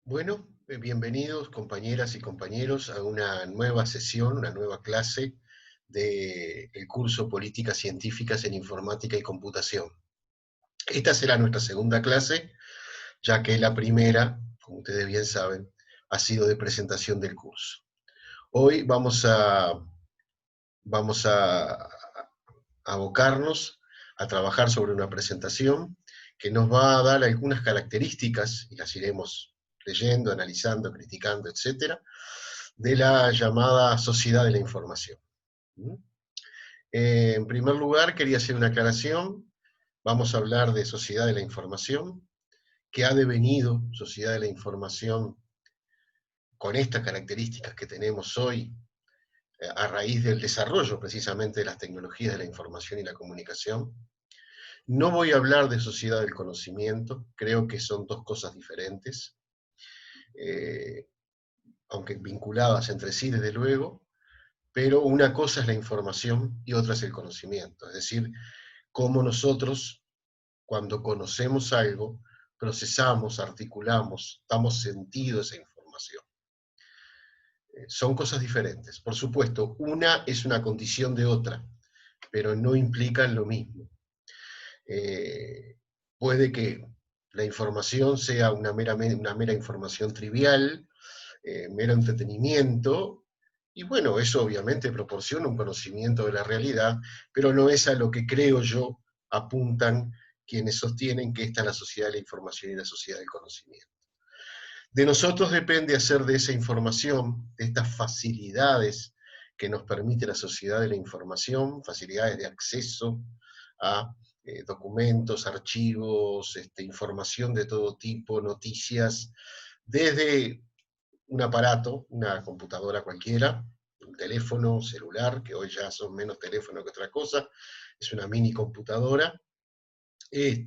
Bueno, bienvenidos compañeras y compañeros a una nueva sesión, una nueva clase del curso Políticas Científicas en Informática y Computación. Esta será nuestra segunda clase, ya que la primera, como ustedes bien saben, ha sido de presentación del curso. Hoy vamos a abocarnos a trabajar sobre una presentación que nos va a dar algunas características, y las iremos leyendo, analizando, criticando, etcétera, de la llamada sociedad de la información. En primer lugar, quería hacer una aclaración. Vamos a hablar de sociedad de la información, que ha devenido sociedad de la información con estas características que tenemos hoy, a raíz del desarrollo precisamente de las tecnologías de la información y la comunicación. No voy a hablar de sociedad del conocimiento, creo que son dos cosas diferentes, eh, aunque vinculadas entre sí desde luego, pero una cosa es la información y otra es el conocimiento, es decir, cómo nosotros, cuando conocemos algo, procesamos, articulamos, damos sentido a esa información. Son cosas diferentes. Por supuesto, una es una condición de otra, pero no implican lo mismo. Puede que la información sea una mera información trivial, mero entretenimiento, y bueno, eso obviamente proporciona un conocimiento de la realidad, pero no es a lo que creo yo apuntan quienes sostienen que esta es la sociedad de la información y la sociedad del conocimiento. De nosotros depende hacer de esa información, de estas facilidades que nos permite la sociedad de la información, facilidades de acceso a documentos, archivos, información de todo tipo, noticias, desde un aparato, una computadora cualquiera, un teléfono celular, que hoy ya son menos teléfono que otra cosa, es una mini computadora, y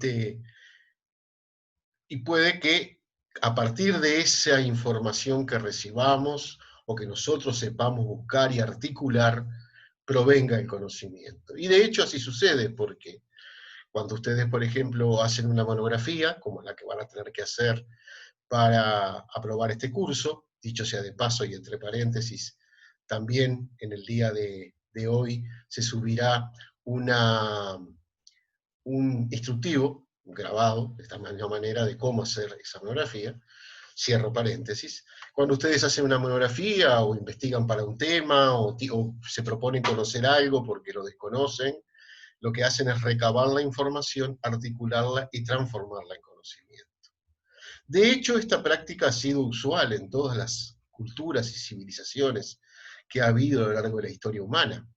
puede que a partir de esa información que recibamos o que nosotros sepamos buscar y articular, provenga el conocimiento. Y de hecho así sucede, porque cuando ustedes, por ejemplo, hacen una monografía, como la que van a tener que hacer para aprobar este curso, dicho sea de paso y entre paréntesis, también en el día de hoy se subirá un instructivo grabado de esta misma manera de cómo hacer esa monografía, cierro paréntesis. Cuando ustedes hacen una monografía o investigan para un tema o se proponen conocer algo porque lo desconocen, lo que hacen es recabar la información, articularla y transformarla en conocimiento. De hecho, esta práctica ha sido usual en todas las culturas y civilizaciones que ha habido a lo largo de la historia humana.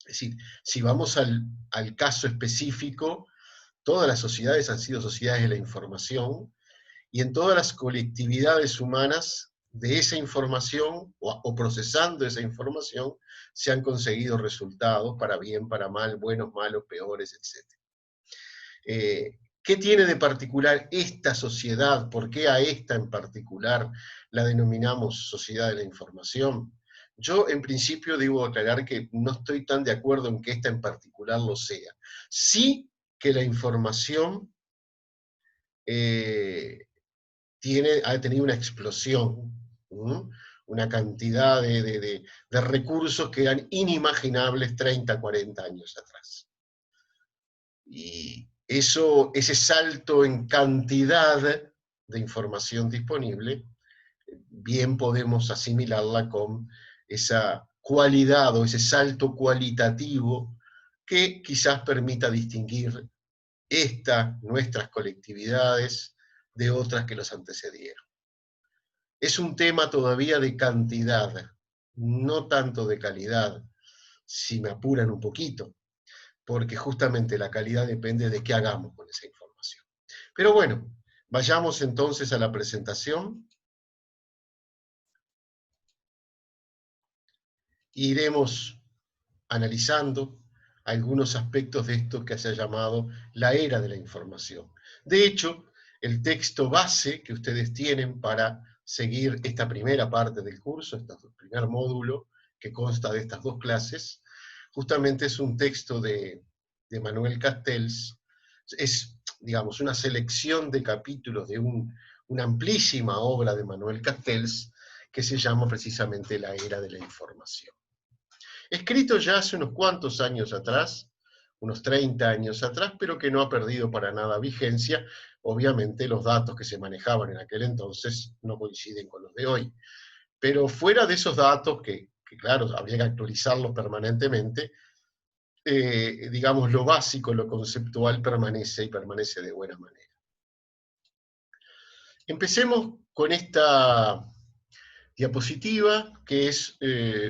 Es decir, si vamos al caso específico, todas las sociedades han sido sociedades de la información, y en todas las colectividades humanas de esa información, o procesando esa información, se han conseguido resultados para bien, para mal, buenos, malos, peores, etc. ¿Qué tiene de particular esta sociedad? ¿Por qué a esta en particular la denominamos sociedad de la información? Yo, en principio, debo aclarar que no estoy tan de acuerdo en que esta en particular lo sea. Sí que la información ha tenido una explosión, una cantidad de recursos que eran inimaginables 30, 40 años atrás. Y ese salto en cantidad de información disponible, bien podemos asimilarla con esa cualidad o ese salto cualitativo que quizás permita distinguir nuestras colectividades de otras que los antecedieron. Es un tema todavía de cantidad, no tanto de calidad, si me apuran un poquito, porque justamente la calidad depende de qué hagamos con esa información. Pero bueno, vayamos entonces a la presentación. Iremos analizando algunos aspectos de esto que se ha llamado la era de la información. De hecho, el texto base que ustedes tienen para seguir esta primera parte del curso, este primer módulo que consta de estas dos clases, justamente es un texto de Manuel Castells. Es, digamos, una selección de capítulos de un una amplísima obra de Manuel Castells que se llama precisamente La Era de la Información. Escrito ya hace unos cuantos años atrás, unos 30 años atrás, pero que no ha perdido para nada vigencia. Obviamente los datos que se manejaban en aquel entonces no coinciden con los de hoy. Pero fuera de esos datos, que claro, habría que actualizarlos permanentemente, digamos, lo básico, lo conceptual permanece y permanece de buena manera. Empecemos con esta diapositiva, que es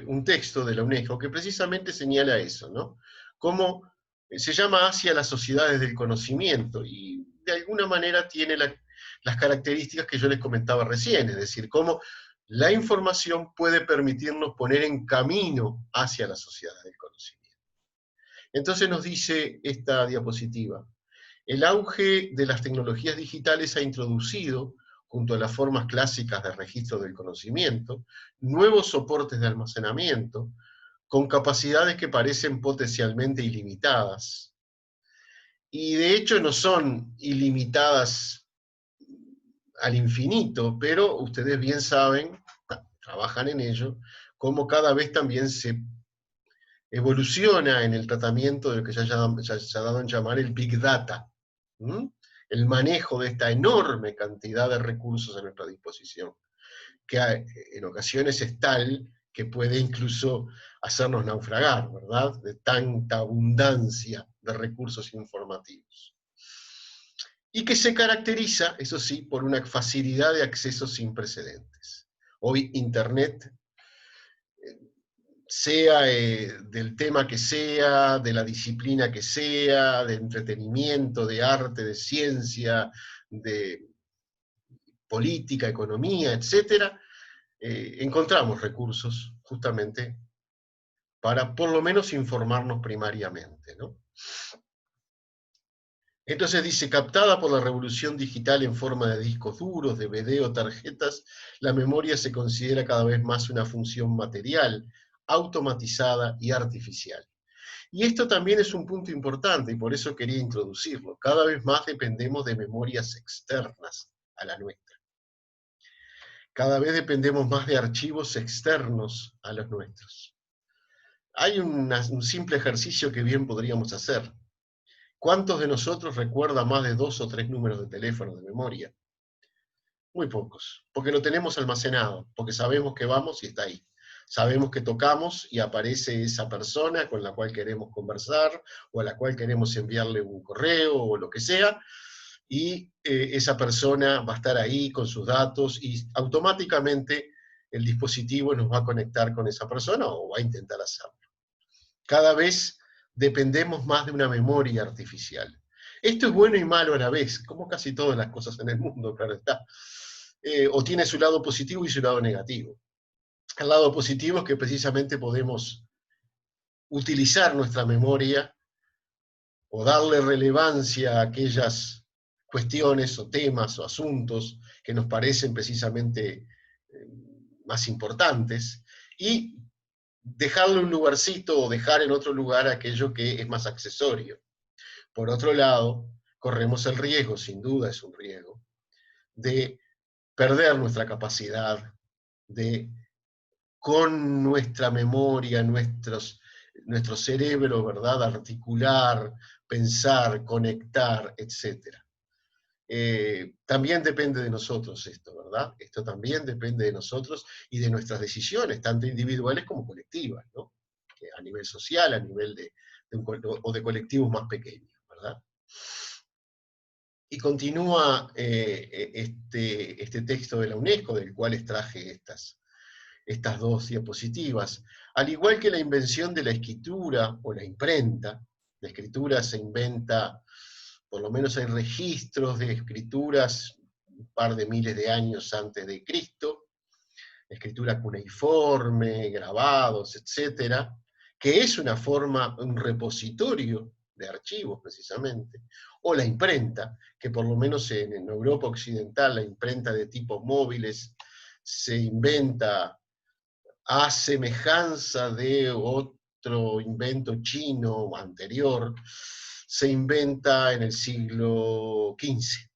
un texto de la UNESCO que precisamente señala eso, ¿no? Cómo se llama Hacia las sociedades del conocimiento, y de alguna manera tiene las características que yo les comentaba recién, es decir, cómo la información puede permitirnos poner en camino hacia las sociedades del conocimiento. Entonces nos dice esta diapositiva: el auge de las tecnologías digitales ha introducido, junto a las formas clásicas de registro del conocimiento, nuevos soportes de almacenamiento, con capacidades que parecen potencialmente ilimitadas. Y de hecho no son ilimitadas al infinito, pero ustedes bien saben, trabajan en ello, cómo cada vez también se evoluciona en el tratamiento de lo que se ha dado en llamar el Big Data, el manejo de esta enorme cantidad de recursos a nuestra disposición, que en ocasiones es tal que puede incluso hacernos naufragar, ¿verdad?, de tanta abundancia de recursos informativos. Y que se caracteriza, eso sí, por una facilidad de acceso sin precedentes. Hoy Internet, sea del tema que sea, de la disciplina que sea, de entretenimiento, de arte, de ciencia, de política, economía, etc., encontramos recursos justamente para por lo menos informarnos primariamente, ¿no? Entonces dice, captada por la revolución digital en forma de discos duros, DVD o tarjetas, la memoria se considera cada vez más una función material, automatizada y artificial. Y esto también es un punto importante, y por eso quería introducirlo. Cada vez más dependemos de memorias externas a la nuestra. Cada vez dependemos más de archivos externos a los nuestros. Hay un simple ejercicio que bien podríamos hacer. ¿Cuántos de nosotros recuerdan más de 2 o 3 números de teléfono de memoria? Muy pocos, porque lo tenemos almacenado, porque sabemos que vamos y está ahí. Sabemos que tocamos y aparece esa persona con la cual queremos conversar, o a la cual queremos enviarle un correo, o lo que sea, y esa persona va a estar ahí con sus datos, y automáticamente el dispositivo nos va a conectar con esa persona, o va a intentar hacerlo. Cada vez dependemos más de una memoria artificial. Esto es bueno y malo a la vez, como casi todas las cosas en el mundo, claro está. O tiene su lado positivo y su lado negativo. El lado positivo es que precisamente podemos utilizar nuestra memoria o darle relevancia a aquellas cuestiones o temas o asuntos que nos parecen precisamente más importantes, y dejarle un lugarcito o dejar en otro lugar aquello que es más accesorio. Por otro lado, corremos el riesgo, sin duda es un riesgo, de perder nuestra capacidad de, con nuestra memoria, nuestro cerebro, ¿verdad?, articular, pensar, conectar, etc. También depende de nosotros esto, ¿verdad? Esto también depende de nosotros y de nuestras decisiones, tanto individuales como colectivas, ¿no? A nivel social, a nivel o de colectivos más pequeños, ¿verdad? Y continúa este texto de la UNESCO, del cual extraje estas dos diapositivas. Al igual que la invención de la escritura o la imprenta, la escritura se inventa, por lo menos hay registros de escrituras un par de miles de años antes de Cristo, escritura cuneiforme, grabados, etcétera, que es una forma, un repositorio de archivos precisamente, o la imprenta, que por lo menos en Europa Occidental la imprenta de tipos móviles se inventa a semejanza de otro invento chino anterior, se inventa en el siglo XV.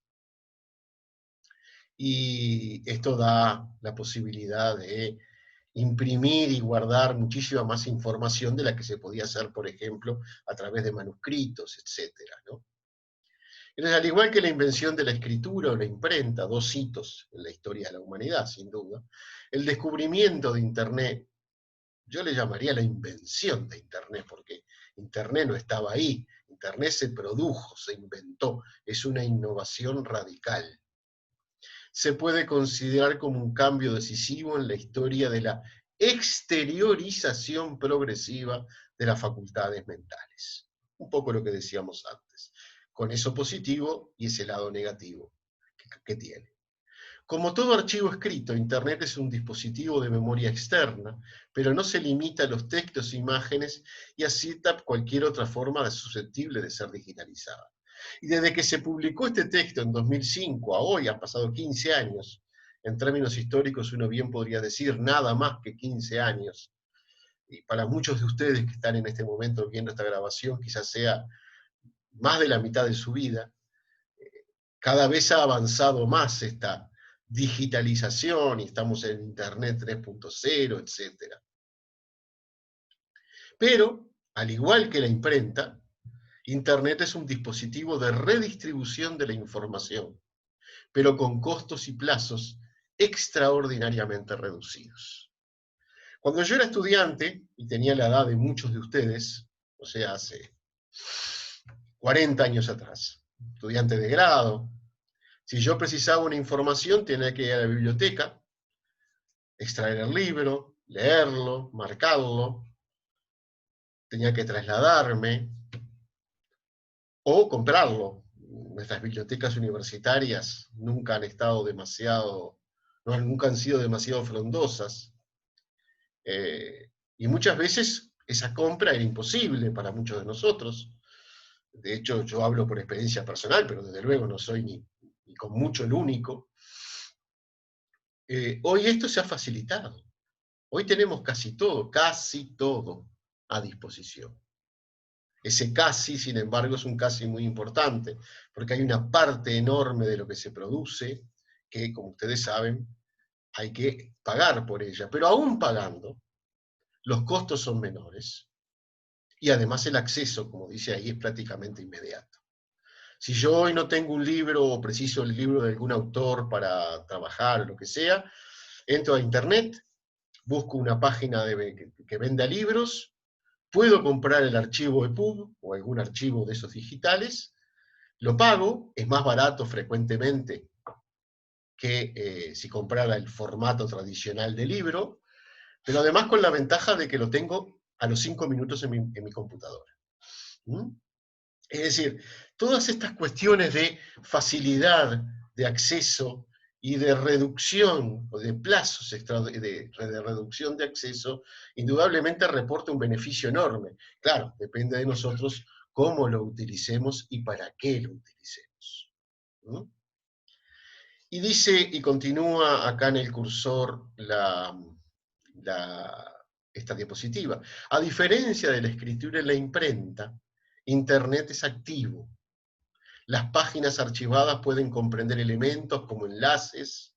y esto da la posibilidad de imprimir y guardar muchísima más información de la que se podía hacer, por ejemplo, a través de manuscritos, etcétera, ¿no? Entonces, al igual que la invención de la escritura o la imprenta, dos hitos en la historia de la humanidad, sin duda, el descubrimiento de Internet, yo le llamaría la invención de Internet, porque Internet no estaba ahí, Internet se produjo, se inventó, es una innovación radical. Se puede considerar como un cambio decisivo en la historia de la exteriorización progresiva de las facultades mentales. Un poco lo que decíamos antes, con eso positivo y ese lado negativo que tiene. Como todo archivo escrito, Internet es un dispositivo de memoria externa, pero no se limita a los textos e imágenes y acepta cualquier otra forma susceptible de ser digitalizada. Y desde que se publicó este texto en 2005 a hoy, han pasado 15 años, en términos históricos uno bien podría decir nada más que 15 años, y para muchos de ustedes que están en este momento viendo esta grabación, quizás sea más de la mitad de su vida. Cada vez ha avanzado más esta digitalización y estamos en Internet 3.0, etc. Pero, al igual que la imprenta, Internet es un dispositivo de redistribución de la información, pero con costos y plazos extraordinariamente reducidos. Cuando yo era estudiante, y tenía la edad de muchos de ustedes, o sea, hace 40 años atrás, estudiante de grado, si yo precisaba una información, tenía que ir a la biblioteca, extraer el libro, leerlo, marcarlo, tenía que trasladarme o comprarlo. Nuestras bibliotecas universitarias nunca han estado demasiado, nunca han sido demasiado frondosas. Y muchas veces esa compra era imposible para muchos de nosotros. De hecho, yo hablo por experiencia personal, pero desde luego no soy ni con mucho el único. Hoy esto se ha facilitado. Hoy tenemos casi todo a disposición. Ese casi, sin embargo, es un casi muy importante, porque hay una parte enorme de lo que se produce que, como ustedes saben, hay que pagar por ella. Pero aún pagando, los costos son menores y además el acceso, como dice ahí, es prácticamente inmediato. Si yo hoy no tengo un libro o preciso el libro de algún autor para trabajar o lo que sea, entro a internet, busco una página que venda libros, puedo comprar el archivo EPUB o algún archivo de esos digitales, lo pago, es más barato frecuentemente que si comprara el formato tradicional de libro, pero además con la ventaja de que lo tengo a los 5 minutos en mi computadora. ¿Mm? Es decir, todas estas cuestiones de facilidad de acceso y de reducción o de plazos de reducción de acceso, indudablemente reporta un beneficio enorme. Claro, depende de nosotros cómo lo utilicemos y para qué lo utilicemos. ¿Mm? Y dice, y continúa acá en el cursor esta diapositiva, a diferencia de la escritura en la imprenta, Internet es activo. Las páginas archivadas pueden comprender elementos como enlaces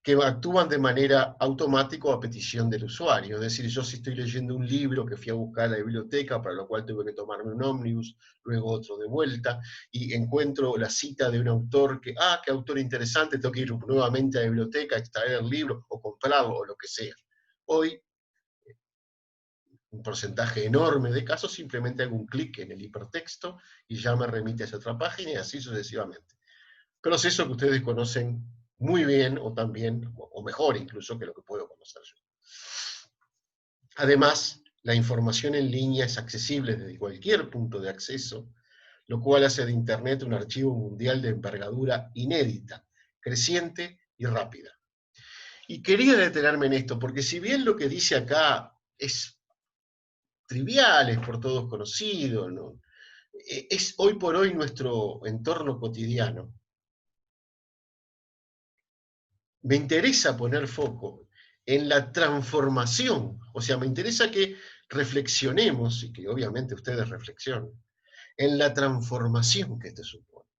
que actúan de manera automática o a petición del usuario. Es decir, yo si estoy leyendo un libro que fui a buscar a la biblioteca, para lo cual tuve que tomarme un ómnibus, luego otro de vuelta, y encuentro la cita de un autor que, qué autor interesante, tengo que ir nuevamente a la biblioteca, extraer el libro, o comprarlo, o lo que sea. Hoy, un porcentaje enorme de casos, simplemente hago un clic en el hipertexto y ya me remite a esa otra página y así sucesivamente. Proceso que ustedes conocen muy bien o también, o mejor incluso que lo que puedo conocer yo. Además, la información en línea es accesible desde cualquier punto de acceso, lo cual hace de Internet un archivo mundial de envergadura inédita, creciente y rápida. Y quería detenerme en esto, porque si bien lo que dice acá es trivial, es por todos conocido, ¿no? Es hoy por hoy nuestro entorno cotidiano. Me interesa poner foco en la transformación, o sea, me interesa que reflexionemos, y que obviamente ustedes reflexionen, en la transformación que esto supone.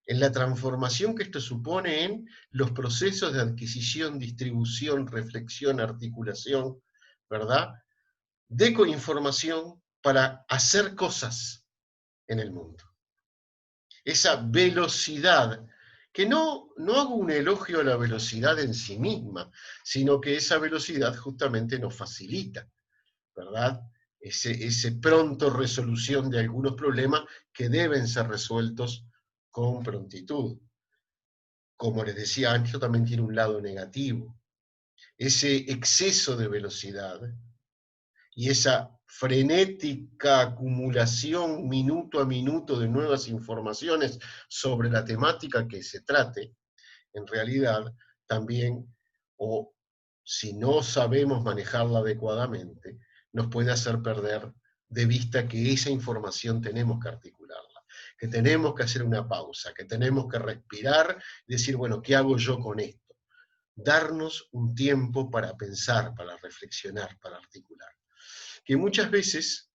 en la transformación que esto supone en los procesos de adquisición, distribución, reflexión, articulación, ¿verdad? De información para hacer cosas en el mundo. Esa velocidad, que no hago un elogio a la velocidad en sí misma, sino que esa velocidad justamente nos facilita, ¿verdad? Ese pronto resolución de algunos problemas que deben ser resueltos con prontitud. Como les decía antes, también tiene un lado negativo. Ese exceso de velocidad y esa frenética acumulación minuto a minuto de nuevas informaciones sobre la temática que se trate, en realidad también, o si no sabemos manejarla adecuadamente, nos puede hacer perder de vista que esa información tenemos que articularla, que tenemos que hacer una pausa, que tenemos que respirar y decir, bueno, ¿qué hago yo con esto? Darnos un tiempo para pensar, para reflexionar, para articular. Que muchas veces,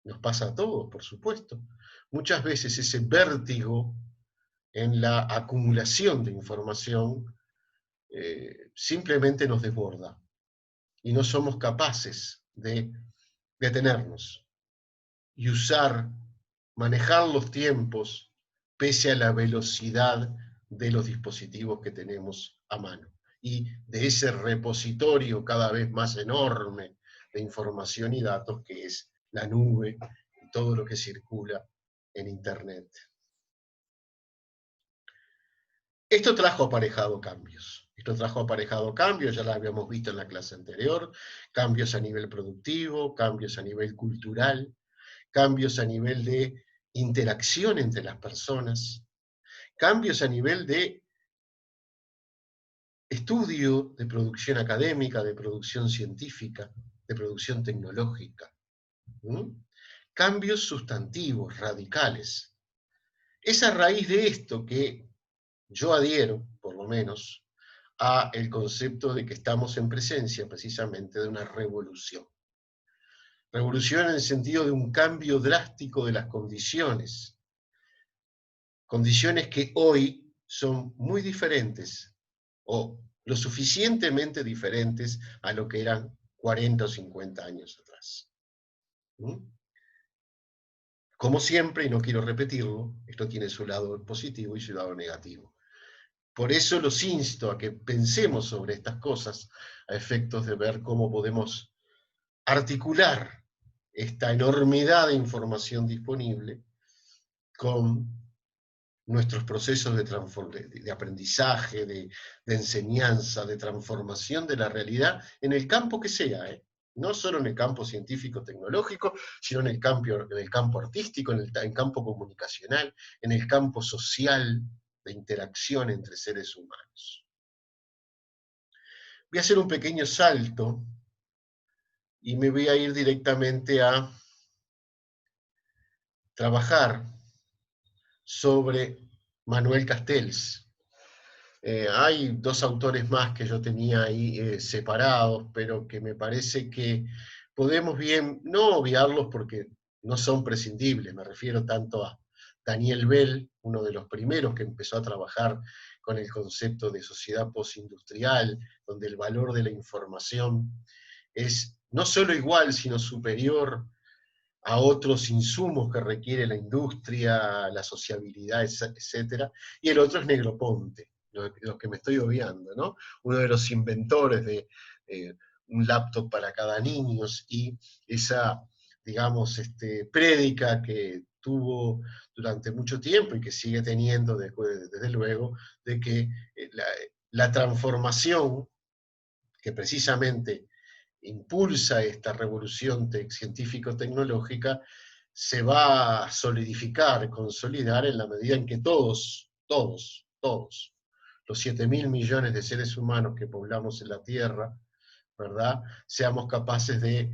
nos pasa a todos, por supuesto, muchas veces ese vértigo en la acumulación de información simplemente nos desborda y no somos capaces de detenernos y manejar los tiempos pese a la velocidad de los dispositivos que tenemos a mano y de ese repositorio cada vez más enorme de información y datos que es la nube y todo lo que circula en Internet. Esto trajo aparejado cambios. Esto trajo aparejado cambios, ya lo habíamos visto en la clase anterior, cambios a nivel productivo, cambios a nivel cultural, cambios a nivel de interacción entre las personas, cambios a nivel de estudio, de producción académica, de producción científica, de producción tecnológica. ¿Mm? Cambios sustantivos, radicales. Es a raíz de esto que yo adhiero, por lo menos, a el concepto de que estamos en presencia precisamente de una revolución. Revolución en el sentido de un cambio drástico de las condiciones. Condiciones que hoy son muy diferentes, o lo suficientemente diferentes a lo que eran 40 o 50 años atrás. ¿Mm? Como siempre, y no quiero repetirlo, esto tiene su lado positivo y su lado negativo. Por eso los insto a que pensemos sobre estas cosas a efectos de ver cómo podemos articular esta enormidad de información disponible con nuestros procesos de aprendizaje, de enseñanza, de transformación de la realidad, en el campo que sea, no solo en el campo científico-tecnológico, sino en el campo artístico, en el campo comunicacional, en el campo social, de interacción entre seres humanos. Voy a hacer un pequeño salto y me voy a ir directamente a trabajar sobre Manuel Castells. Hay dos autores más que yo tenía ahí separados, pero que me parece que podemos bien no obviarlos porque no son prescindibles. Me refiero tanto a Daniel Bell, uno de los primeros que empezó a trabajar con el concepto de sociedad postindustrial, donde el valor de la información es no solo igual, sino superior a otros insumos que requiere la industria, la sociabilidad, etc. Y el otro es Negroponte, los que me estoy obviando, ¿no? Uno de los inventores de un laptop para cada niño y esa, digamos, prédica que tuvo durante mucho tiempo y que sigue teniendo desde luego, de que la transformación que precisamente impulsa esta revolución científico-tecnológica, se va a solidificar, consolidar en la medida en que todos, los 7.000 millones de seres humanos que poblamos en la Tierra, ¿verdad?, seamos capaces de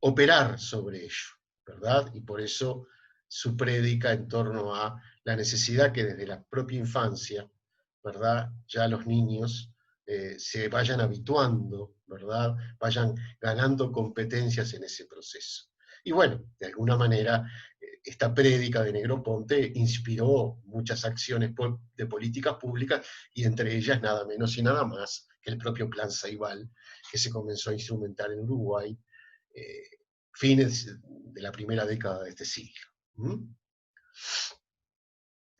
operar sobre ello, ¿verdad? Y por eso su prédica en torno a la necesidad que desde la propia infancia, ¿verdad?, ya los niños se vayan habituando, ¿verdad?, vayan ganando competencias en ese proceso. Y bueno, de alguna manera esta prédica de Negroponte inspiró muchas acciones de políticas públicas, y entre ellas nada menos y nada más que el propio Plan Ceibal, que se comenzó a instrumentar en Uruguay fines de la primera década de este siglo.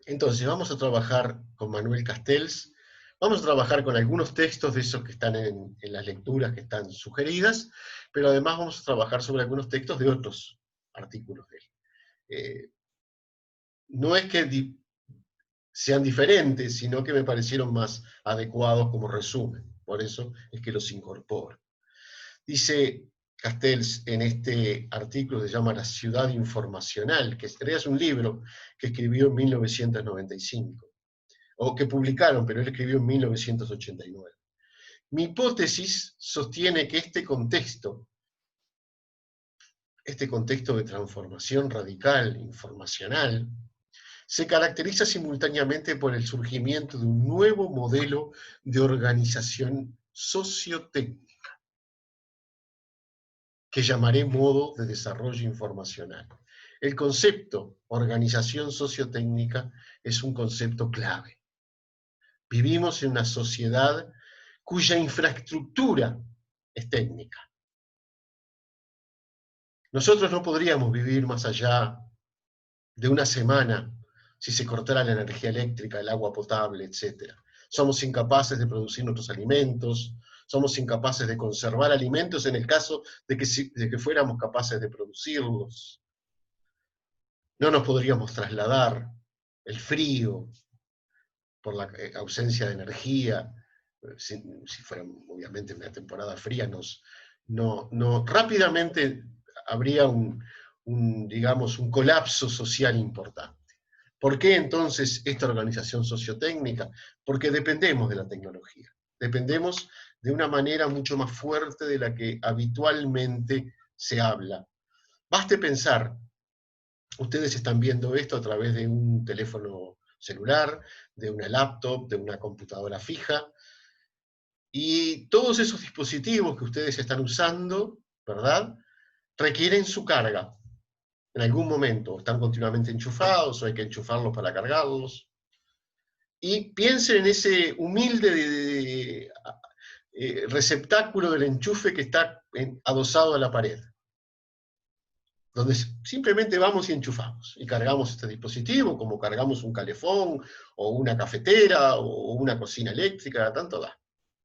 Entonces, vamos a trabajar con Manuel Castells, vamos a trabajar con algunos textos de esos que están en las lecturas que están sugeridas, pero además vamos a trabajar sobre algunos textos de otros artículos de él. No es que sean diferentes, sino que me parecieron más adecuados como resumen, por eso es que los incorporo. Dice Castells en este artículo, se llama La ciudad informacional, que es un libro que escribió en 1995, o que publicaron, pero él escribió en 1989. Mi hipótesis sostiene que este contexto de transformación radical, informacional, se caracteriza simultáneamente por el surgimiento de un nuevo modelo de organización sociotécnica, que llamaré modo de desarrollo informacional. El concepto organización sociotécnica es un concepto clave. Vivimos en una sociedad cuya infraestructura es técnica. Nosotros no podríamos vivir más allá de una semana si se cortara la energía eléctrica, el agua potable, etc. Somos incapaces de producir nuestros alimentos, somos incapaces de conservar alimentos en el caso de que fuéramos capaces de producirlos. No nos podríamos trasladar, el frío, por la ausencia de energía, si fuera obviamente una temporada fría, rápidamente habría digamos, un colapso social importante. ¿Por qué entonces esta organización sociotécnica? Porque dependemos de la tecnología, dependemos de una manera mucho más fuerte de la que habitualmente se habla. Baste pensar, ustedes están viendo esto a través de un teléfono celular, de una laptop, de una computadora fija, y todos esos dispositivos que ustedes están usando, ¿verdad?, requieren su carga. En algún momento están continuamente enchufados, o hay que enchufarlos para cargarlos. Y piensen en ese humilde receptáculo del enchufe que está adosado a la pared, donde simplemente vamos y enchufamos, y cargamos este dispositivo, como cargamos un calefón, o una cafetera, o una cocina eléctrica, tanto da,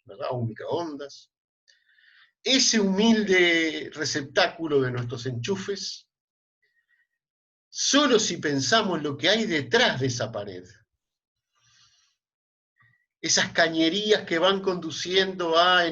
¿verdad? O un microondas. Ese humilde receptáculo de nuestros enchufes, solo si pensamos lo que hay detrás de esa pared, esas cañerías que van conduciendo a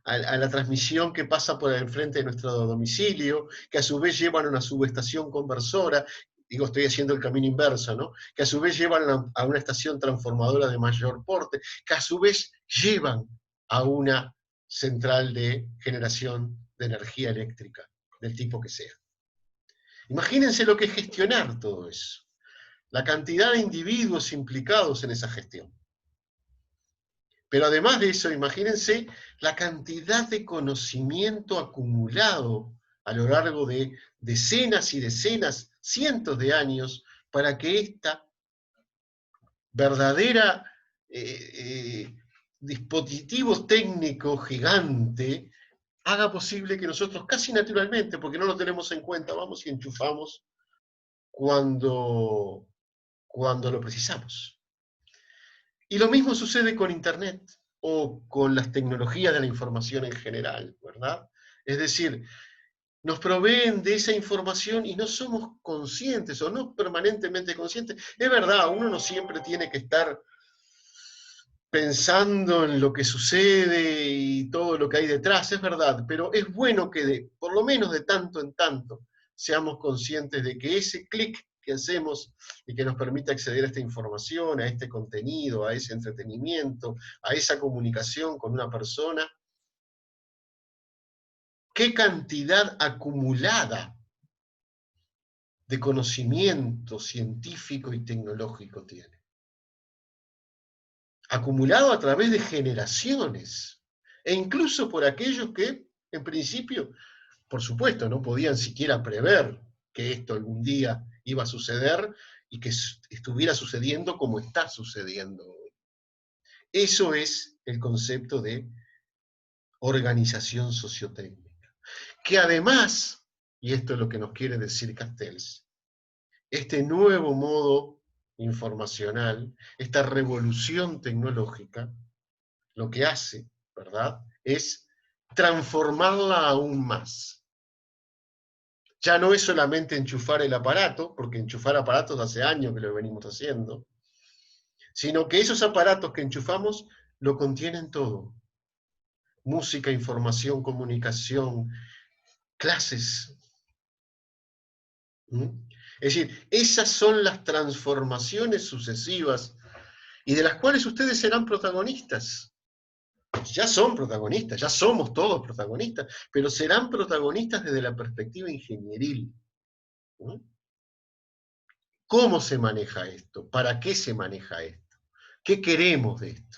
la transmisión que pasa por enfrente de nuestro domicilio, que a su vez llevan a una subestación conversora, digo, estoy haciendo el camino inverso, ¿no?, que a su vez llevan a una estación transformadora de mayor porte, que a su vez llevan a una central de generación de energía eléctrica, del tipo que sea. Imagínense lo que es gestionar todo eso, la cantidad de individuos implicados en esa gestión. Pero además de eso, imagínense la cantidad de conocimiento acumulado a lo largo de decenas y decenas, cientos de años, para que esta verdadera dispositivo técnico gigante haga posible que nosotros casi naturalmente, porque no lo tenemos en cuenta, vamos y enchufamos cuando lo precisamos. Y lo mismo sucede con Internet, o con las tecnologías de la información en general, ¿verdad? Es decir, nos proveen de esa información y no somos conscientes, o no permanentemente conscientes. Es verdad, uno no siempre tiene que estar pensando en lo que sucede y todo lo que hay detrás, es verdad, pero es bueno que por lo menos de tanto en tanto seamos conscientes de que ese clic que hacemos y que nos permite acceder a esta información, a este contenido, a ese entretenimiento, a esa comunicación con una persona, qué cantidad acumulada de conocimiento científico y tecnológico tiene. Acumulado a través de generaciones, e incluso por aquellos que, en principio, por supuesto, no podían siquiera prever que esto algún día iba a suceder y que estuviera sucediendo como está sucediendo hoy. Eso es el concepto de organización sociotécnica. Que además, y esto es lo que nos quiere decir Castells, este nuevo modo informacional, esta revolución tecnológica, lo que hace, ¿verdad?, es transformarla aún más. Ya no es solamente enchufar el aparato, porque enchufar aparatos hace años que lo venimos haciendo, sino que esos aparatos que enchufamos lo contienen todo. Música, información, comunicación, clases. ¿Mm? Es decir, esas son las transformaciones sucesivas y de las cuales ustedes serán protagonistas. Ya son protagonistas, ya somos todos protagonistas, pero serán protagonistas desde la perspectiva ingenieril. ¿Mm? ¿Cómo se maneja esto? ¿Para qué se maneja esto? ¿Qué queremos de esto?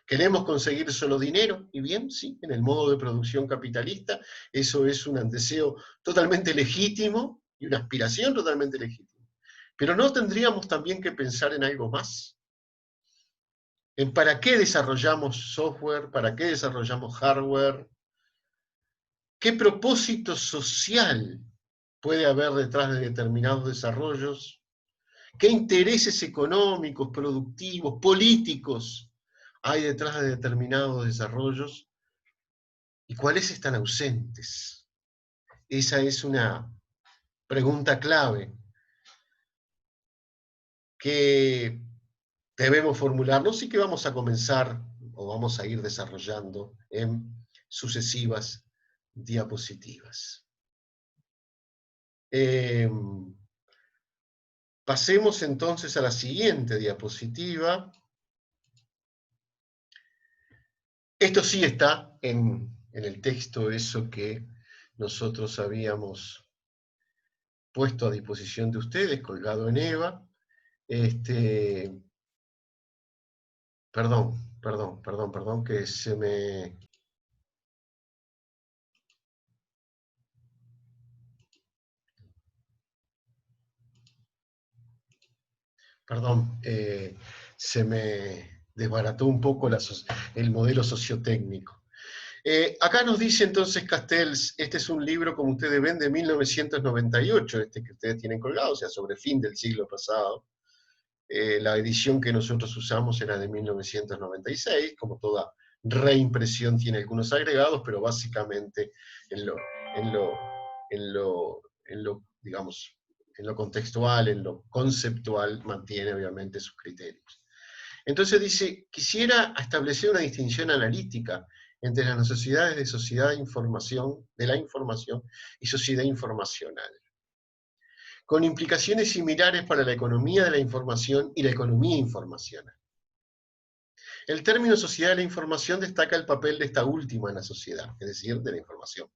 ¿Queremos conseguir solo dinero? Y bien, sí, en el modo de producción capitalista, eso es un deseo totalmente legítimo y una aspiración totalmente legítima. Pero ¿no tendríamos también que pensar en algo más? En para qué desarrollamos software, para qué desarrollamos hardware, qué propósito social puede haber detrás de determinados desarrollos, qué intereses económicos, productivos, políticos hay detrás de determinados desarrollos y cuáles están ausentes. Esa es una pregunta clave que debemos formularnos y que vamos a comenzar o vamos a ir desarrollando en sucesivas diapositivas. Pasemos entonces a la siguiente diapositiva. Esto sí está en el texto, eso que nosotros habíamos puesto a disposición de ustedes, colgado en EVA. Perdón, que se me... Perdón, se me desbarató un poco el modelo sociotécnico. Acá nos dice entonces Castells, este es un libro, como ustedes ven, de 1998, este que ustedes tienen colgado, o sea, sobre fin del siglo pasado. La edición que nosotros usamos era de 1996, como toda reimpresión tiene algunos agregados, pero básicamente en digamos, en lo contextual, en lo conceptual, mantiene obviamente sus criterios. Entonces dice, quisiera establecer una distinción analítica entre las necesidades de sociedad de información, de la información y sociedad informacional, con implicaciones similares para la economía de la información y la economía informacional. El término sociedad de la información destaca el papel de esta última en la sociedad, es decir, de la información.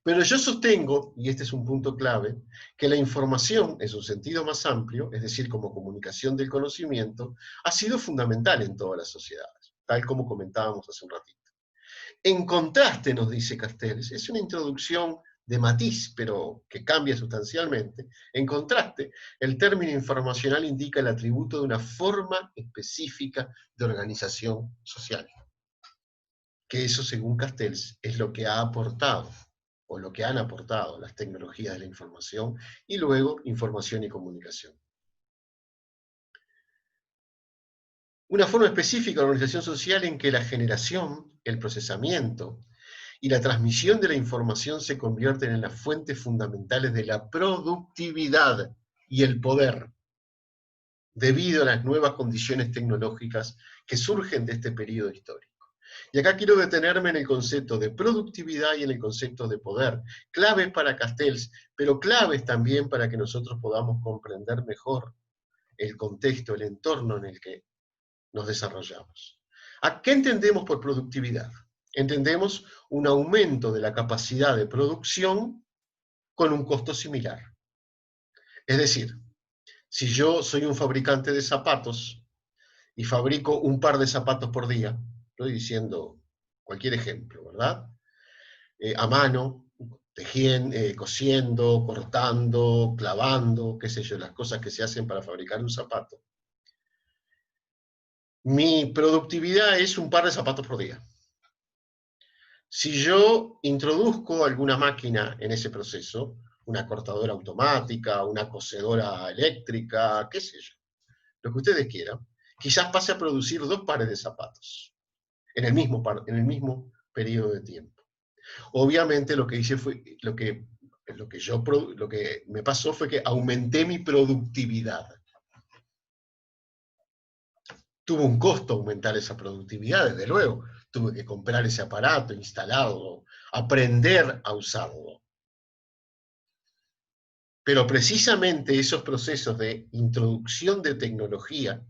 Pero yo sostengo, y este es un punto clave, que la información, en su sentido más amplio, es decir, como comunicación del conocimiento, ha sido fundamental en todas las sociedades, tal como comentábamos hace un ratito. En contraste, nos dice Castells, es una introducción de matiz, pero que cambia sustancialmente. En contraste, el término informacional indica el atributo de una forma específica de organización social. Que eso, según Castells, es lo que ha aportado, o lo que han aportado las tecnologías de la información, y luego información y comunicación. Una forma específica de organización social en que la generación, el procesamiento y la transmisión de la información se convierten en las fuentes fundamentales de la productividad y el poder, debido a las nuevas condiciones tecnológicas que surgen de este periodo histórico. Y acá quiero detenerme en el concepto de productividad y en el concepto de poder, claves para Castells, pero claves también para que nosotros podamos comprender mejor el contexto, el entorno en el que nos desarrollamos. ¿A qué entendemos por productividad? Entendemos un aumento de la capacidad de producción con un costo similar. Es decir, si yo soy un fabricante de zapatos y fabrico un par de zapatos por día, estoy diciendo cualquier ejemplo, ¿verdad? A mano, tejiendo, cosiendo, cortando, clavando, qué sé yo, las cosas que se hacen para fabricar un zapato. Mi productividad es un par de zapatos por día. Si yo introduzco alguna máquina en ese proceso, una cortadora automática, una cosedora eléctrica, qué sé yo, lo que ustedes quieran, quizás pase a producir 2 pares de zapatos en el mismo periodo de tiempo. Obviamente lo que hice fue, lo que me pasó fue que aumenté mi productividad. Tuvo un costo aumentar esa productividad, desde luego. Tuve que comprar ese aparato, instalarlo, aprender a usarlo. Pero precisamente esos procesos de introducción de tecnología,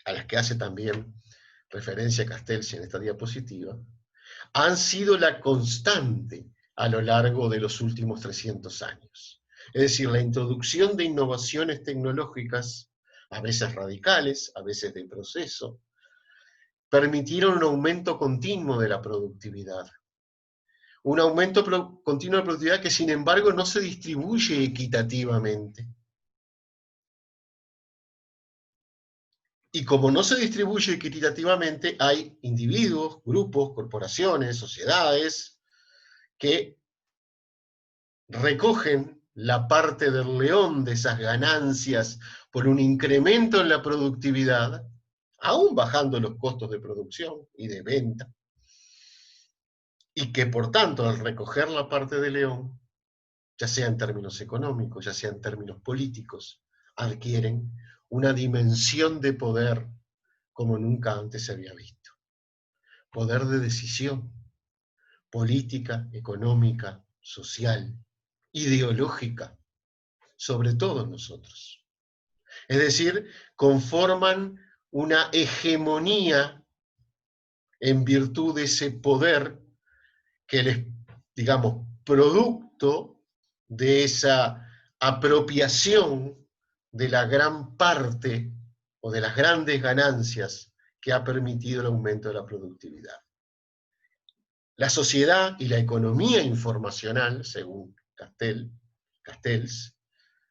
a las que hace también referencia Castells en esta diapositiva, han sido la constante a lo largo de los últimos 300 años. Es decir, la introducción de innovaciones tecnológicas, a veces radicales, a veces de proceso, permitieron un aumento continuo de la productividad. Un aumento continuo de la productividad que, sin embargo, no se distribuye equitativamente. Y como no se distribuye equitativamente, hay individuos, grupos, corporaciones, sociedades, que recogen la parte del león de esas ganancias por un incremento en la productividad, aún bajando los costos de producción y de venta, y que por tanto al recoger la parte del león, ya sea en términos económicos, ya sea en términos políticos, adquieren una dimensión de poder como nunca antes se había visto. Poder de decisión, política, económica, social, ideológica, sobre todos nosotros. Es decir, conforman una hegemonía en virtud de ese poder que les, digamos, producto de esa apropiación de la gran parte o de las grandes ganancias que ha permitido el aumento de la productividad. La sociedad y la economía informacional, según Castells,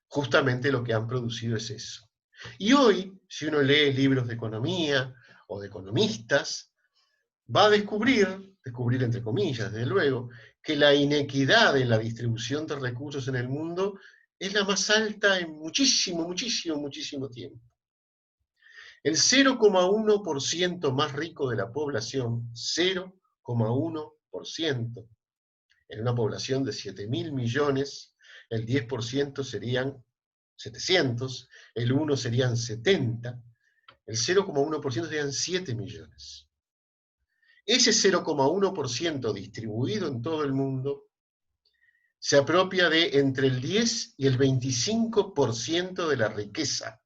justamente lo que han producido es eso. Y hoy, si uno lee libros de economía o de economistas, va a descubrir entre comillas, desde luego, que la inequidad en la distribución de recursos en el mundo es la más alta en muchísimo tiempo. El 0,1% más rico de la población, 0,1%, en una población de 7.000 millones, el 10% serían 700, el 1 serían 70, el 0,1% serían 7 millones. Ese 0,1% distribuido en todo el mundo se apropia de entre el 10 y el 25% de la riqueza,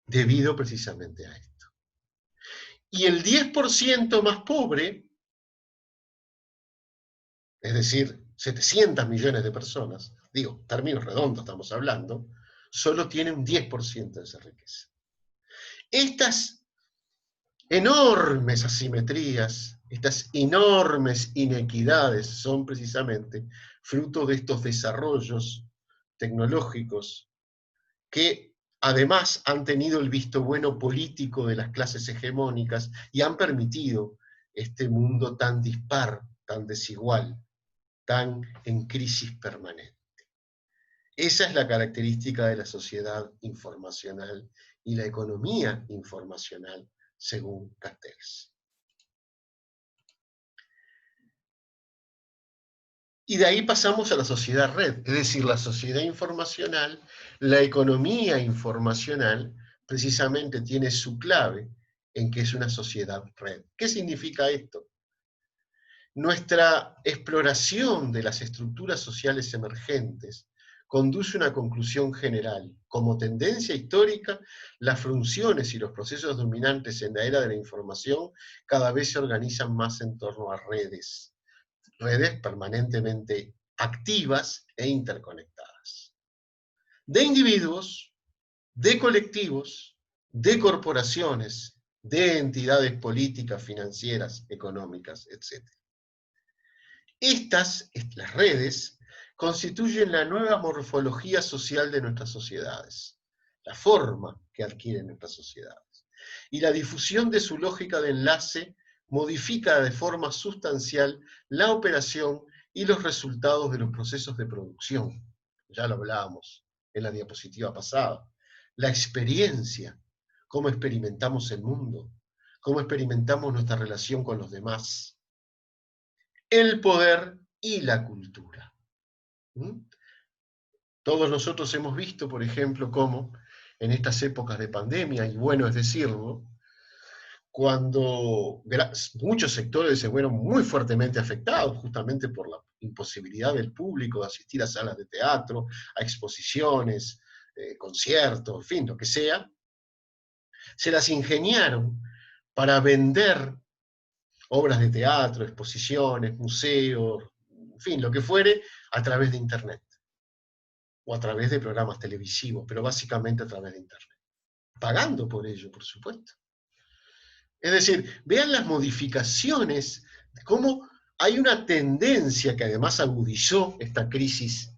debido precisamente a esto. Y el 10% más pobre, es decir, 700 millones de personas, digo, términos redondos estamos hablando, solo tiene un 10% de esa riqueza. Estas enormes asimetrías, estas enormes inequidades son precisamente fruto de estos desarrollos tecnológicos que además han tenido el visto bueno político de las clases hegemónicas y han permitido este mundo tan dispar, tan desigual, tan en crisis permanente. Esa es la característica de la sociedad informacional y la economía informacional, según Castells. Y de ahí pasamos a la sociedad red, es decir, la sociedad informacional, la economía informacional, precisamente tiene su clave en que es una sociedad red. ¿Qué significa esto? Nuestra exploración de las estructuras sociales emergentes conduce a una conclusión general. Como tendencia histórica, las funciones y los procesos dominantes en la era de la información cada vez se organizan más en torno a redes permanentemente activas e interconectadas. De individuos, de colectivos, de corporaciones, de entidades políticas, financieras, económicas, etc. Las redes, constituyen la nueva morfología social de nuestras sociedades, la forma que adquieren nuestras sociedades. Y la difusión de su lógica de enlace modifica de forma sustancial la operación y los resultados de los procesos de producción. Ya lo hablábamos en la diapositiva pasada. La experiencia, cómo experimentamos el mundo, cómo experimentamos nuestra relación con los demás. El poder y la cultura. ¿Mm? Todos nosotros hemos visto, por ejemplo, cómo en estas épocas de pandemia, y bueno es decirlo, cuando muchos sectores se fueron muy fuertemente afectados justamente por la imposibilidad del público de asistir a salas de teatro, a exposiciones, conciertos, en fin, lo que sea, se las ingeniaron para vender obras de teatro, exposiciones, museos, en fin, lo que fuere, a través de Internet, o a través de programas televisivos, pero básicamente a través de Internet. Pagando por ello, por supuesto. Es decir, vean las modificaciones, cómo hay una tendencia que además agudizó esta crisis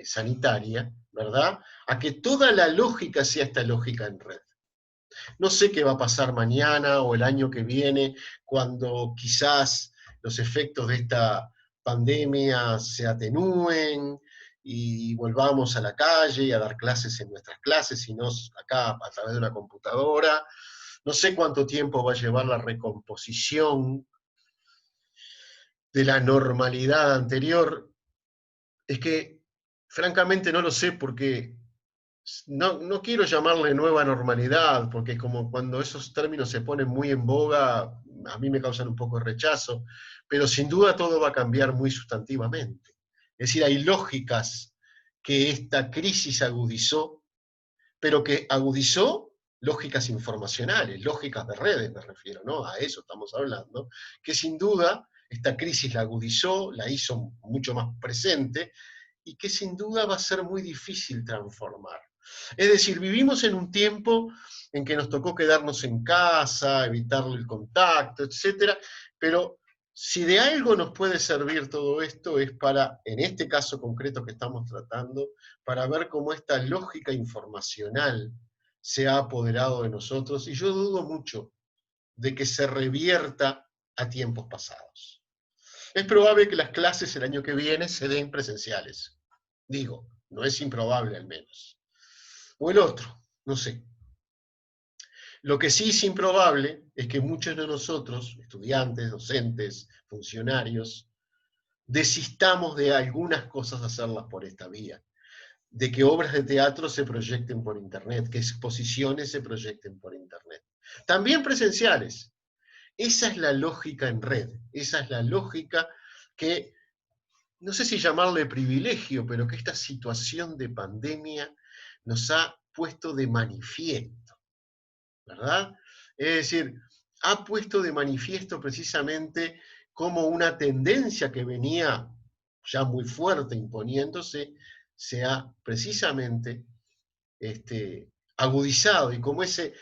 sanitaria, ¿verdad? A que toda la lógica sea esta lógica en red. No sé qué va a pasar mañana o el año que viene, cuando quizás los efectos de esta pandemia se atenúen y volvamos a la calle y a dar clases en nuestras clases, sino acá a través de una computadora. No sé cuánto tiempo va a llevar la recomposición de la normalidad anterior. Es que, francamente, no lo sé porque no quiero llamarle nueva normalidad, porque es como cuando esos términos se ponen muy en boga, a mí me causan un poco de rechazo, pero sin duda todo va a cambiar muy sustantivamente. Es decir, hay lógicas que esta crisis agudizó, pero que agudizó lógicas informacionales, lógicas de redes me refiero, ¿no? A eso estamos hablando, que sin duda esta crisis la agudizó, la hizo mucho más presente, y que sin duda va a ser muy difícil transformar. Es decir, vivimos en un tiempo en que nos tocó quedarnos en casa, evitar el contacto, etcétera, pero si de algo nos puede servir todo esto es para, en este caso concreto que estamos tratando, para ver cómo esta lógica informacional se ha apoderado de nosotros, y yo dudo mucho de que se revierta a tiempos pasados. Es probable que las clases el año que viene se den presenciales. Digo, no es improbable al menos. O el otro, no sé. Lo que sí es improbable es que muchos de nosotros, estudiantes, docentes, funcionarios, desistamos de algunas cosas hacerlas por esta vía. De que obras de teatro se proyecten por Internet, que exposiciones se proyecten por Internet. También presenciales. Esa es la lógica en red, esa es la lógica que, no sé si llamarle privilegio, pero que esta situación de pandemia nos ha puesto de manifiesto, ¿verdad? Es decir, ha puesto de manifiesto precisamente como una tendencia que venía ya muy fuerte imponiéndose, se ha precisamente agudizado, y como ese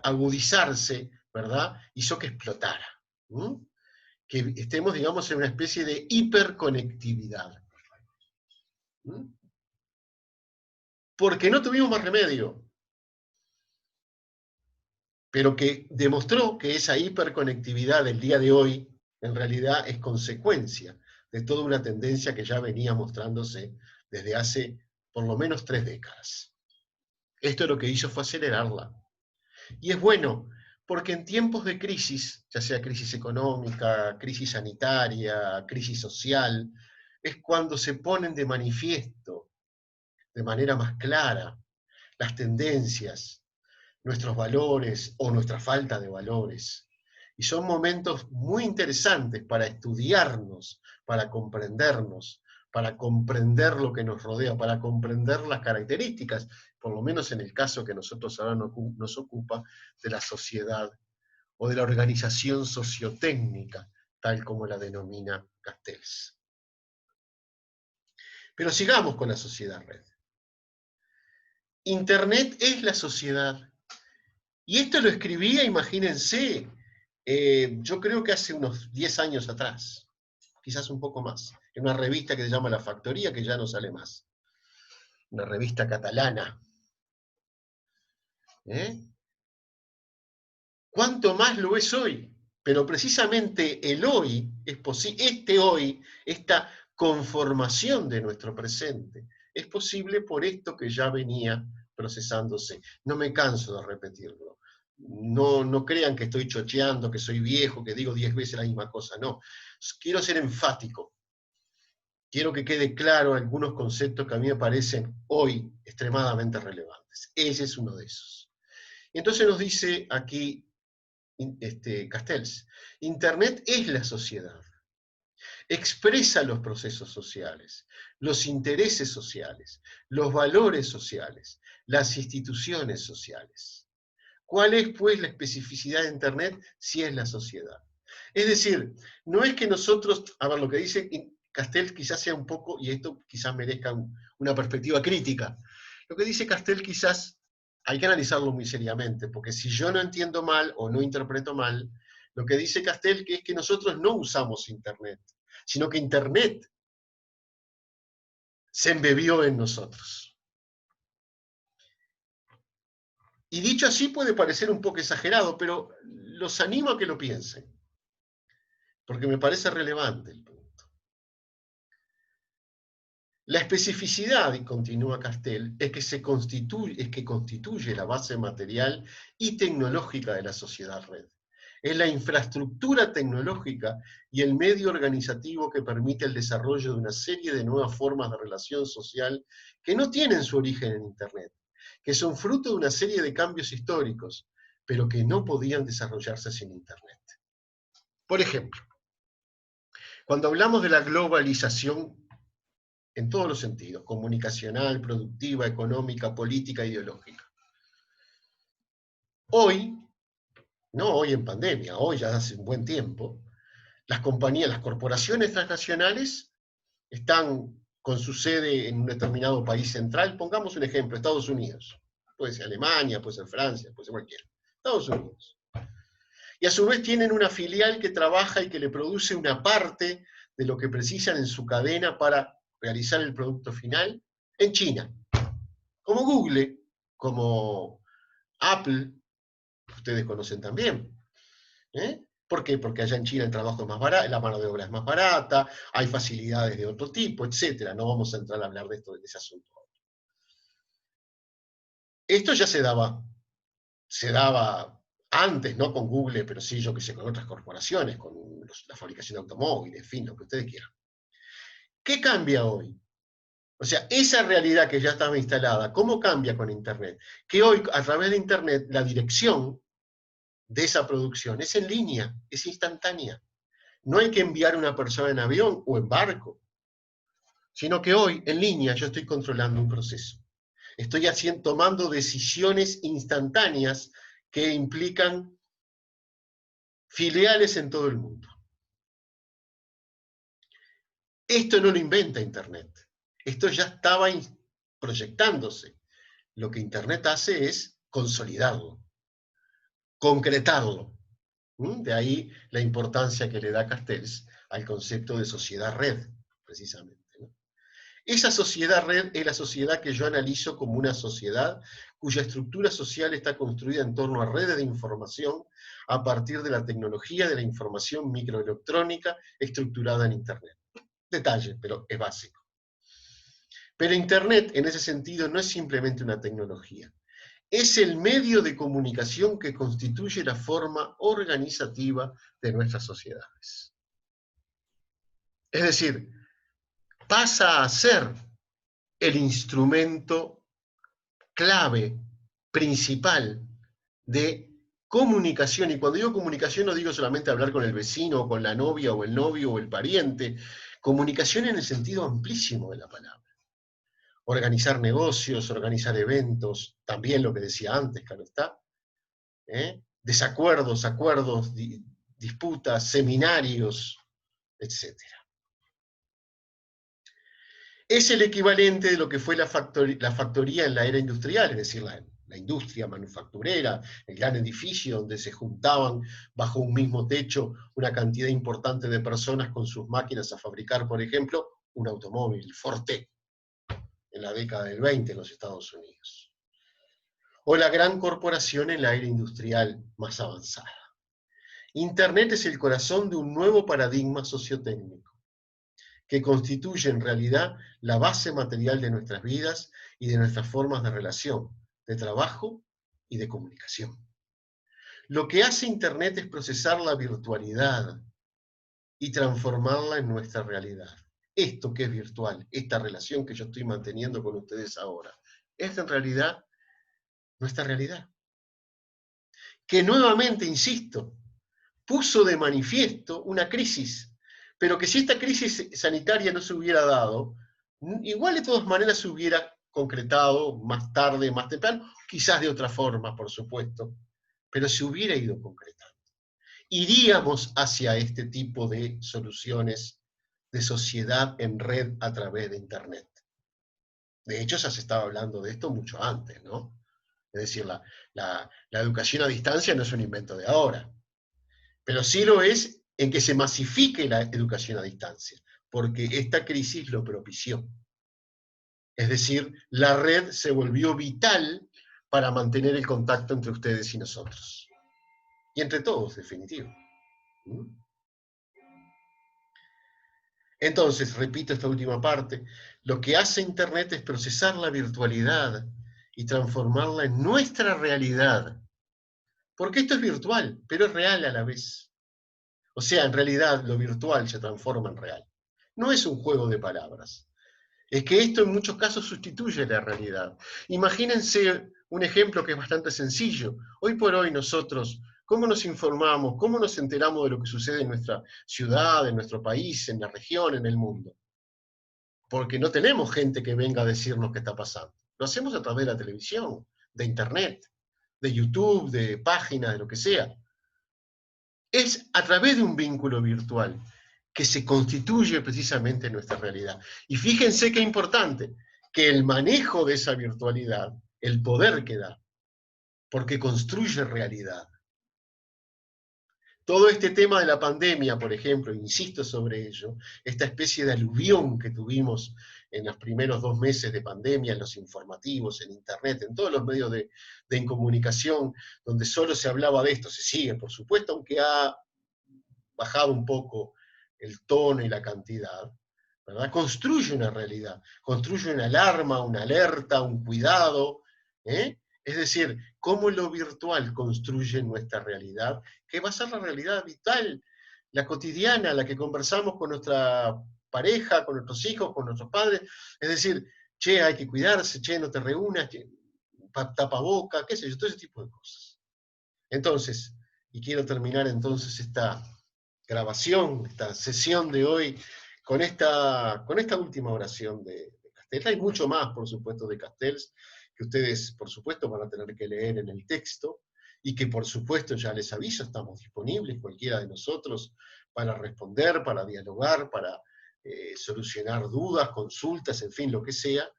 agudizarse, ¿verdad?, hizo que explotara. Que estemos, digamos, en una especie de hiperconectividad. Porque no tuvimos más remedio, pero que demostró que esa hiperconectividad del día de hoy en realidad es consecuencia de toda una tendencia que ya venía mostrándose desde hace por lo menos 3 décadas. Esto lo que hizo fue acelerarla. Y es bueno, porque en tiempos de crisis, ya sea crisis económica, crisis sanitaria, crisis social, es cuando se ponen de manifiesto de manera más clara las tendencias, nuestros valores o nuestra falta de valores. Y son momentos muy interesantes para estudiarnos, para comprendernos, para comprender lo que nos rodea, para comprender las características, por lo menos en el caso que nosotros ahora nos ocupa, de la sociedad o de la organización sociotécnica, tal como la denomina Castells. Pero sigamos con la sociedad red. Internet es la sociedad. Y esto lo escribía, imagínense, yo creo que hace unos 10 años atrás, quizás un poco más, en una revista que se llama La Factoría, que ya no sale más. Una revista catalana. ¿Cuánto más lo es hoy? Pero precisamente el hoy, este hoy, esta conformación de nuestro presente, es posible por esto que ya venía procesándose. No me canso de repetirlo. No crean que estoy chocheando, que soy viejo, que digo 10 veces la misma cosa. No. Quiero ser enfático. Quiero que quede claro algunos conceptos que a mí me parecen hoy extremadamente relevantes. Ese es uno de esos. Y entonces nos dice aquí Castells, Internet es la sociedad, expresa los procesos sociales, los intereses sociales, los valores sociales, las instituciones sociales. ¿Cuál es, pues, la especificidad de Internet si es la sociedad? Es decir, no es que nosotros, a ver, lo que dice Castells quizás sea un poco, y esto quizás merezca una perspectiva crítica, lo que dice Castells quizás hay que analizarlo muy seriamente, porque si yo no entiendo mal o no interpreto mal, lo que dice Castells es que nosotros no usamos Internet, sino que Internet se embebió en nosotros. Y dicho así puede parecer un poco exagerado, pero los animo a que lo piensen, porque me parece relevante el punto. La especificidad, y continúa Castells, es que constituye la base material y tecnológica de la sociedad red. Es la infraestructura tecnológica y el medio organizativo que permite el desarrollo de una serie de nuevas formas de relación social que no tienen su origen en Internet, que son fruto de una serie de cambios históricos, pero que no podían desarrollarse sin Internet. Por ejemplo, cuando hablamos de la globalización en todos los sentidos, comunicacional, productiva, económica, política, ideológica. Hoy, no hoy en pandemia, hoy ya hace un buen tiempo, las compañías, las corporaciones transnacionales están con su sede en un determinado país central, pongamos un ejemplo, Estados Unidos. Puede ser Alemania, puede ser Francia, puede ser cualquiera. Estados Unidos. Y a su vez tienen una filial que trabaja y que le produce una parte de lo que precisan en su cadena para realizar el producto final en China. Como Google, como Apple, ustedes conocen también. ¿Por qué? Porque allá en China el trabajo es más barato, la mano de obra es más barata, hay facilidades de otro tipo, etc. No vamos a entrar a hablar de ese asunto. Esto ya se daba antes, no con Google, pero sí, yo que sé, con otras corporaciones, con la fabricación de automóviles, en fin, lo que ustedes quieran. ¿Qué cambia hoy? O sea, esa realidad que ya estaba instalada, ¿cómo cambia con Internet? Que hoy, a través de Internet, la dirección de esa producción es en línea, es instantánea. No hay que enviar a una persona en avión o en barco, sino que hoy, en línea, yo estoy controlando un proceso. Estoy tomando decisiones instantáneas que implican filiales en todo el mundo. Esto no lo inventa Internet. Esto ya estaba proyectándose. Lo que Internet hace es consolidarlo, concretarlo. De ahí la importancia que le da Castells al concepto de sociedad red, precisamente. Esa sociedad red es la sociedad que yo analizo como una sociedad cuya estructura social está construida en torno a redes de información a partir de la tecnología de la información microelectrónica estructurada en Internet. Detalle, pero es básico. Pero Internet, en ese sentido, no es simplemente una tecnología. Es el medio de comunicación que constituye la forma organizativa de nuestras sociedades. Es decir, pasa a ser el instrumento clave, principal, de comunicación. Y cuando digo comunicación no digo solamente hablar con el vecino, o con la novia, o el novio, o el pariente. Comunicación en el sentido amplísimo de la palabra. Organizar negocios, organizar eventos, también lo que decía antes, claro está. Desacuerdos, acuerdos, disputas, seminarios, etc. Es el equivalente de lo que fue la factoría en la era industrial, es decir, la industria manufacturera, el gran edificio donde se juntaban bajo un mismo techo una cantidad importante de personas con sus máquinas a fabricar, por ejemplo, un automóvil, Forte, en la década del 20 en los Estados Unidos. O la gran corporación en la era industrial más avanzada. Internet es el corazón de un nuevo paradigma sociotécnico, que constituye en realidad la base material de nuestras vidas y de nuestras formas de relación, de trabajo y de comunicación. Lo que hace Internet es procesar la virtualidad y transformarla en nuestra realidad. Esto que es virtual, esta relación que yo estoy manteniendo con ustedes ahora, es en realidad nuestra realidad. Que nuevamente, insisto, puso de manifiesto una crisis, pero que si esta crisis sanitaria no se hubiera dado, igual de todas maneras se hubiera concretado más tarde, más temprano, quizás de otra forma, por supuesto, pero se hubiera ido concretando. Iríamos hacia este tipo de soluciones de sociedad en red a través de Internet. De hecho, ya se estaba hablando de esto mucho antes, ¿no? Es decir, la educación a distancia no es un invento de ahora, pero sí lo es en que se masifique la educación a distancia, porque esta crisis lo propició. Es decir, la red se volvió vital para mantener el contacto entre ustedes y nosotros. Y entre todos, definitivo. Entonces, repito esta última parte, lo que hace Internet es procesar la virtualidad y transformarla en nuestra realidad. Porque esto es virtual, pero es real a la vez. O sea, en realidad lo virtual se transforma en real. No es un juego de palabras. Es que esto en muchos casos sustituye la realidad. Imagínense un ejemplo que es bastante sencillo. Hoy por hoy nosotros, ¿cómo nos informamos? ¿Cómo nos enteramos de lo que sucede en nuestra ciudad, en nuestro país, en la región, en el mundo? Porque no tenemos gente que venga a decirnos qué está pasando. Lo hacemos a través de la televisión, de Internet, de YouTube, de páginas, de lo que sea. Es a través de un vínculo virtual que se constituye precisamente nuestra realidad. Y fíjense qué importante, que el manejo de esa virtualidad, el poder que da, porque construye realidad. Todo este tema de la pandemia, por ejemplo, insisto sobre ello, esta especie de aluvión que tuvimos en los primeros 2 meses de pandemia, en los informativos, en Internet, en todos los medios de comunicación, donde solo se hablaba de esto, se sigue, por supuesto, aunque ha bajado un poco el tono y la cantidad, ¿verdad? Construye una realidad, construye una alarma, una alerta, un cuidado, ¿eh? Es decir, cómo lo virtual construye nuestra realidad, que va a ser la realidad vital, la cotidiana, la que conversamos con nuestra pareja, con nuestros hijos, con nuestros padres. Es decir, che, hay que cuidarse, che, no te reúnas, che, tapaboca, qué sé yo, todo ese tipo de cosas. Entonces, y quiero terminar entonces esta grabación, esta sesión de hoy, con esta última oración de Castells. Hay mucho más, por supuesto, de Castells, que ustedes, por supuesto, van a tener que leer en el texto, y que, por supuesto, ya les aviso, estamos disponibles, cualquiera de nosotros, para responder, para dialogar, para solucionar dudas, consultas, en fin, lo que sea.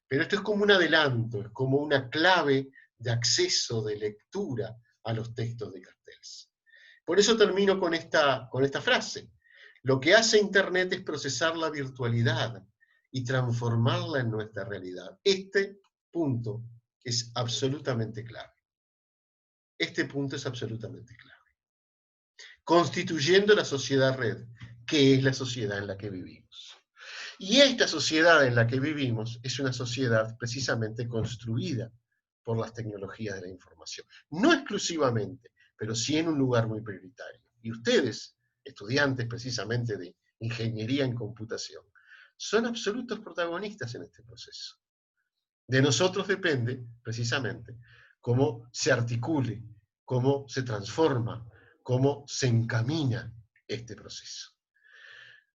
Pero esto es como un adelanto, es como una clave de acceso, de lectura a los textos de Castells. Por eso termino con esta frase. Lo que hace Internet es procesar la virtualidad y transformarla en nuestra realidad. Este punto es absolutamente clave. Este punto es absolutamente clave. Constituyendo la sociedad red, que es la sociedad en la que vivimos. Y esta sociedad en la que vivimos es una sociedad precisamente construida por las tecnologías de la información. No exclusivamente, pero sí en un lugar muy prioritario. Y ustedes, estudiantes precisamente de ingeniería en computación, son absolutos protagonistas en este proceso. De nosotros depende, precisamente, cómo se articule, cómo se transforma, cómo se encamina este proceso.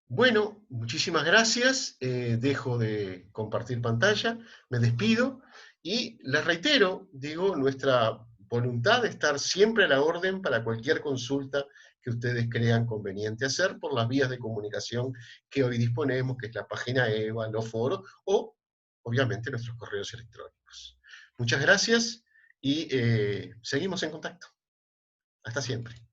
Bueno, muchísimas gracias. Dejo de compartir pantalla, me despido y les reitero, digo, nuestra voluntad de estar siempre a la orden para cualquier consulta que ustedes crean conveniente hacer por las vías de comunicación que hoy disponemos, que es la página EVA, los foros o, obviamente, nuestros correos electrónicos. Muchas gracias y seguimos en contacto. Hasta siempre.